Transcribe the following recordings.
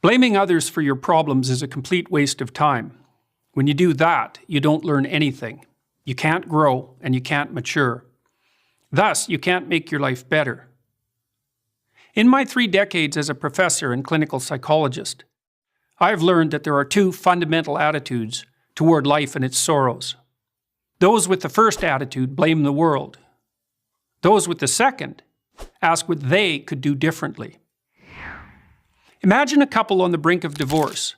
Blaming others for your problems is a complete waste of time. When you do that, you don't learn anything. You can't grow and you can't mature. Thus, you can't make your life better. In my 3 decades as a professor and clinical psychologist, I've learned that there are 2 fundamental attitudes toward life and its sorrows. Those with the first attitude blame the world. Those with the second ask what they could do differently. Imagine a couple on the brink of divorce.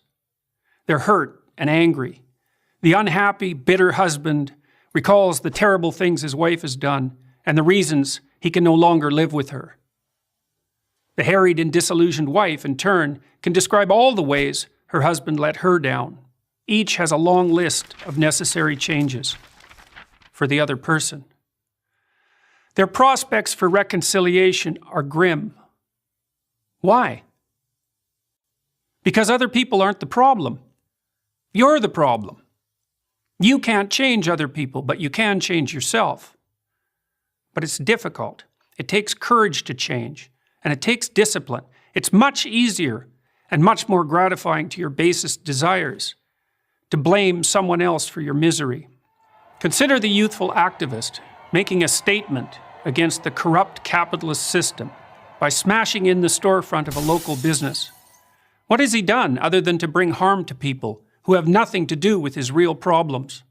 They're hurt and angry. The unhappy, bitter husband recalls the terrible things his wife has done and the reasons he can no longer live with her. The harried and disillusioned wife, in turn, can describe all the ways her husband let her down. Each has a long list of necessary changes for the other person. Their prospects for reconciliation are grim. Why? Because other people aren't the problem. You're the problem. You can't change other people, but you can change yourself. But it's difficult. It takes courage to change, and it takes discipline. It's much easier and much more gratifying to your basest desires to blame someone else for your misery. Consider the youthful activist making a statement against the corrupt capitalist system by smashing in the storefront of a local business. What has he done other than to bring harm to people who have nothing to do with his real problems?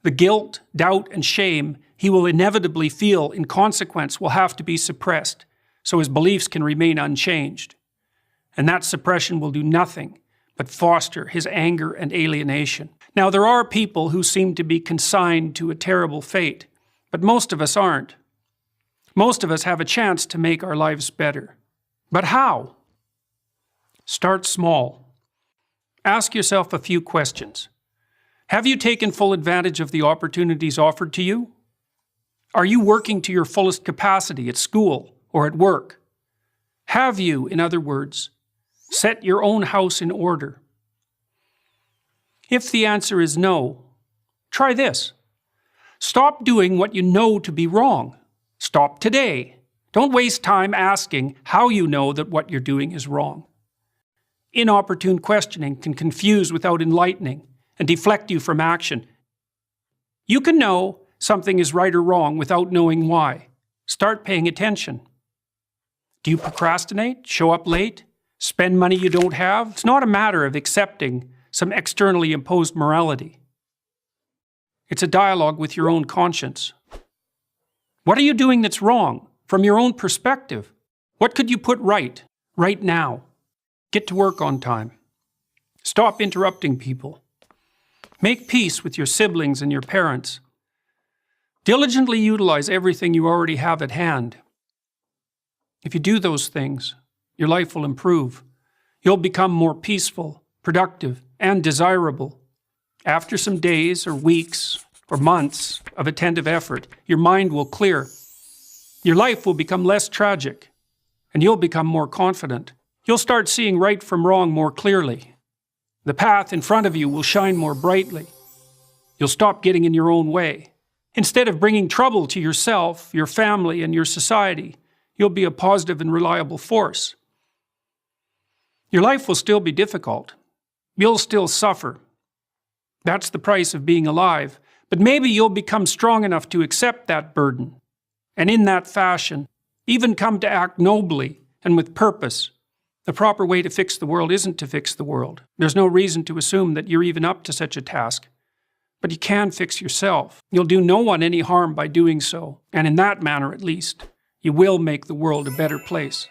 The guilt, doubt, and shame he will inevitably feel in consequence will have to be suppressed so his beliefs can remain unchanged. And that suppression will do nothing but foster his anger and alienation. Now, there are people who seem to be consigned to a terrible fate, but most of us aren't. Most of us have a chance to make our lives better. But how? Start small. Ask yourself a few questions. Have you taken full advantage of the opportunities offered to you? Are you working to your fullest capacity at school or at work? Have you, in other words, set your own house in order? If the answer is no, try this. Stop doing what you know to be wrong. Stop today. Don't waste time asking how you know that what you're doing is wrong. Inopportune questioning can confuse without enlightening and deflect you from action. You can know something is right or wrong without knowing why. Start paying attention. Do you procrastinate, show up late, spend money you don't have? It's not a matter of accepting some externally imposed morality. It's a dialogue with your own conscience. What are you doing that's wrong from your own perspective? What could you put right now? Get to work on time. Stop interrupting people. Make peace with your siblings and your parents. Diligently utilize everything you already have at hand. If you do those things, your life will improve. You'll become more peaceful, productive, and desirable. After some days or weeks or months of attentive effort, your mind will clear. Your life will become less tragic, and you'll become more confident. You'll start seeing right from wrong more clearly. The path in front of you will shine more brightly. You'll stop getting in your own way. Instead of bringing trouble to yourself, your family, and your society, you'll be a positive and reliable force. Your life will still be difficult. You'll still suffer. That's the price of being alive. But maybe you'll become strong enough to accept that burden, and in that fashion, even come to act nobly and with purpose. The proper way to fix the world isn't to fix the world. There's no reason to assume that you're even up to such a task. But you can fix yourself. You'll do no one any harm by doing so, and in that manner at least, you will make the world a better place.